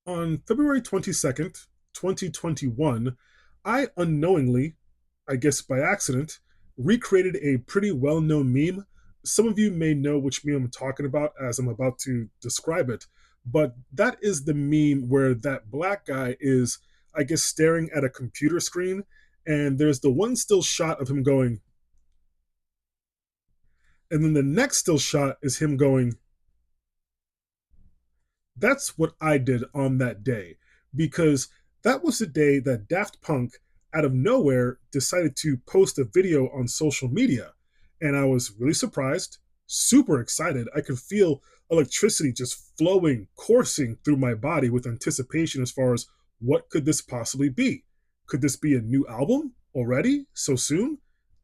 On February 22nd, 2021, I unknowingly, I guess by accident, recreated a pretty well known meme. Some of you may know which meme I'm talking about as I'm about to describe it, but that is the meme where that black guy is, I guess, staring at a computer screen, and there's the one still shot of him going, and then the next still shot is him going. That's what I did on that day because that was the day that Daft Punk, out of nowhere, decided to post a video on social media. And I was really surprised, super excited. I could feel electricity just flowing, coursing through my body with anticipation as far as what could this possibly be? Could this be a new album already so soon?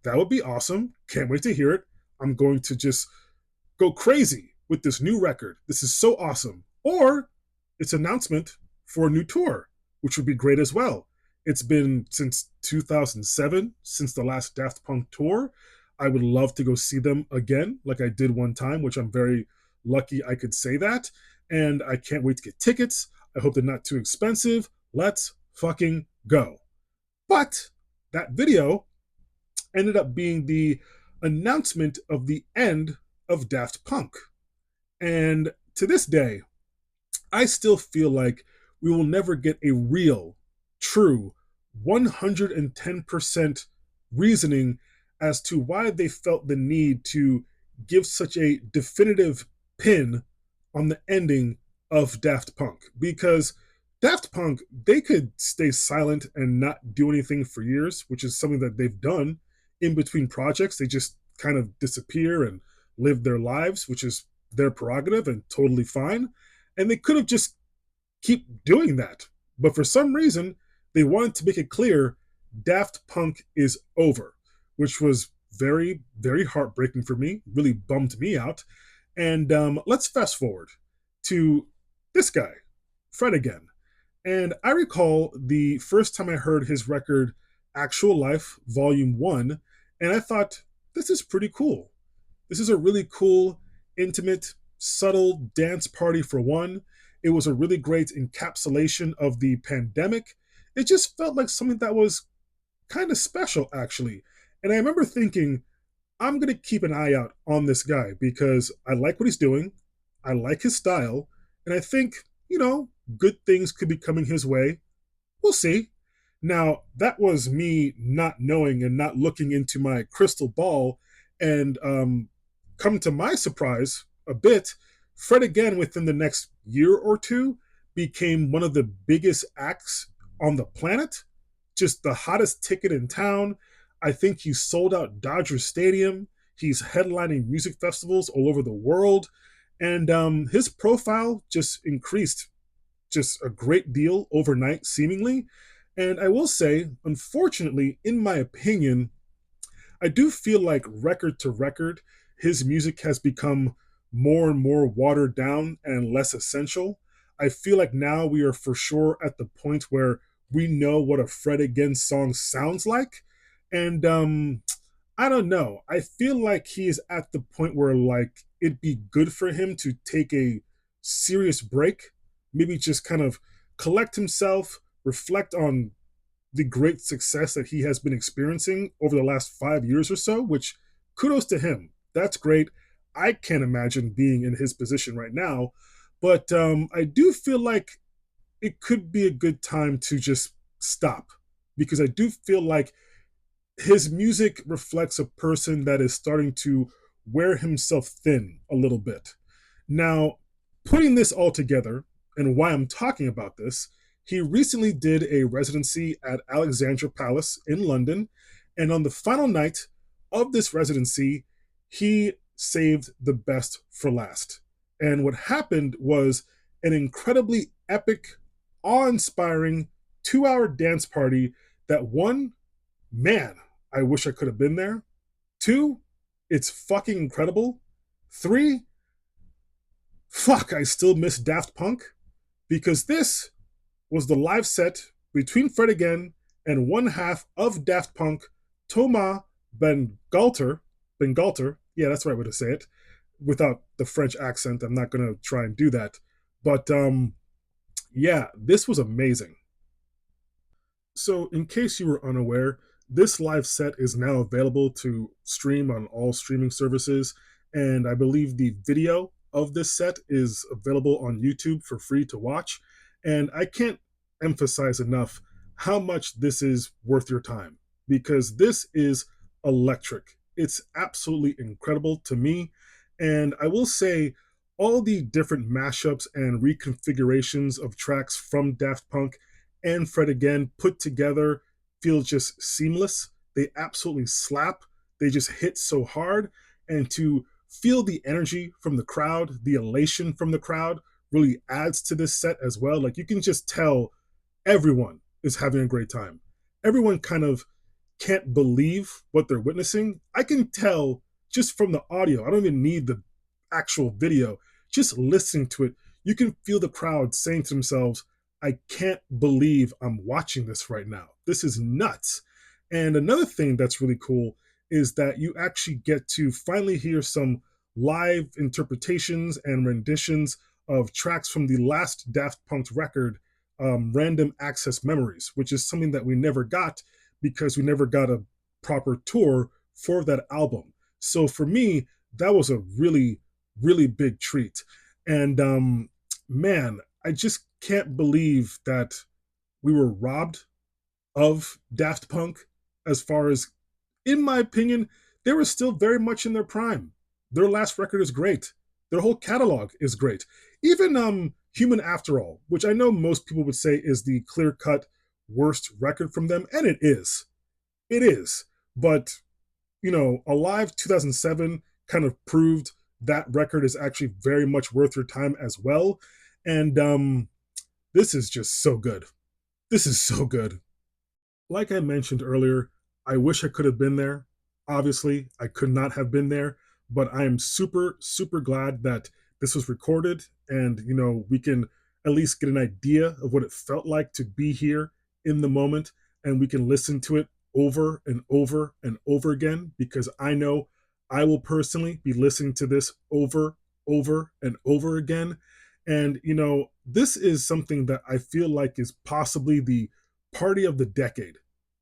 That would be awesome. Can't wait to hear it. I'm going to just go crazy with this new record. This is so awesome. Or its announcement for a new tour, which would be great as well. It's been since 2007, since the last Daft Punk tour. I would love to go see them again, like I did one time, which I'm very lucky I could say that. And I can't wait to get tickets. I hope they're not too expensive. Let's fucking go. But that video ended up being the announcement of the end of Daft Punk. And to this day, I still feel like we will never get a real, true, 110% reasoning as to why they felt the need to give such a definitive pin on the ending of Daft Punk. Because Daft Punk, they could stay silent and not do anything for years, which is something that they've done in between projects. They just kind of disappear and live their lives, which is their prerogative and totally fine. And they could have just keep doing that. But for some reason, they wanted to make it clear Daft Punk is over, which was very, very heartbreaking for me, really bummed me out. And let's fast forward to this guy, Fred again. And I recall the first time I heard his record, Actual Life, Volume 1, and I thought, this is pretty cool. This is a really cool, intimate, subtle dance party for one. It was a really great encapsulation of the pandemic. It just felt like something that was kind of special, actually. And I remember thinking, I'm going to keep an eye out on this guy because I like what he's doing. I like his style. And I think, good things could be coming his way. We'll see. Now, that was me not knowing and not looking into my crystal ball. And come to my surprise, a bit, Fred again within the next year or two became one of the biggest acts on the planet, just the hottest ticket in town. I think he sold out Dodger Stadium. He's headlining music festivals all over the world. And his profile just increased just a great deal overnight, seemingly. And I will say, unfortunately, in my opinion, I do feel like record to record, his music has become more and more watered down and less essential. I feel like now we are for sure at the point where we know what a Fred Again song sounds like. And I don't know. I feel like he is at the point where like it'd be good for him to take a serious break, maybe just kind of collect himself, reflect on the great success that he has been experiencing over the last 5 years or so, which kudos to him. That's great. I can't imagine being in his position right now, but I do feel like it could be a good time to just stop because I do feel like his music reflects a person that is starting to wear himself thin a little bit. Now, putting this all together and why I'm talking about this, he recently did a residency at Alexandra Palace in London. And on the final night of this residency, he saved the best for last. And what happened was an incredibly epic, awe inspiring 2 hour dance party that one, man, I wish I could have been there. Two, it's fucking incredible. Three, fuck, I still miss Daft Punk because this was the live set between Fred again and one half of Daft Punk, Thomas Bangalter. Yeah, that's the right way to say it. Without the French accent, I'm not going to try and do that. But Yeah, this was amazing. So, in case you were unaware, this live set is now available to stream on all streaming services, and I believe the video of this set is available on YouTube for free to watch. And I can't emphasize enough how much this is worth your time because this is electric. It's absolutely incredible to me. And I will say, all the different mashups and reconfigurations of tracks from Daft Punk and Fred again put together feel just seamless. They absolutely slap. They just hit so hard. And to feel the energy from the crowd, the elation from the crowd really adds to this set as well. Like you can just tell everyone is having a great time. Everyone kind of can't believe what they're witnessing. I can tell just from the audio. I don't even need the actual video. Just listening to it, you can feel the crowd saying to themselves, I can't believe I'm watching this right now. This is nuts. And another thing that's really cool is that you actually get to finally hear some live interpretations and renditions of tracks from the last Daft Punk record, Random Access Memories, which is something that we never got because we never got a proper tour for that album. So for me, that was a really, really big treat. And man, I just can't believe that we were robbed of Daft Punk as far as, in my opinion, they were still very much in their prime. Their last record is great. Their whole catalog is great. Even Human After All, which I know most people would say is the clear-cut worst record from them, and it is. It is. But, Alive 2007 kind of proved that record is actually very much worth your time as well. And this is just so good. This is so good. Like I mentioned earlier, I wish I could have been there. Obviously, I could not have been there, but I am super, super glad that this was recorded and, we can at least get an idea of what it felt like to be here in the moment and we can listen to it over and over and over again because I know I will personally be listening to this over and over again. And, this is something that I feel like is possibly the party of the decade,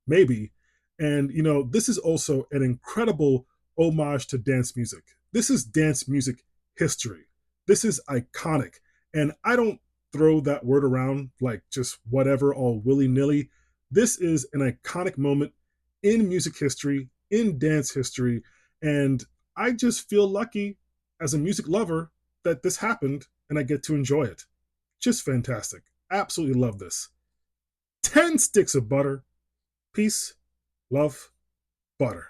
maybe. And, this is also an incredible homage to dance music. This is dance music history. This is iconic. And I don't throw that word around like just whatever, all willy nilly. This is an iconic moment in music history, in dance history. And I just feel lucky as a music lover that this happened and I get to enjoy it. Just fantastic. Absolutely love this. 10 sticks of butter. Peace, love, butter.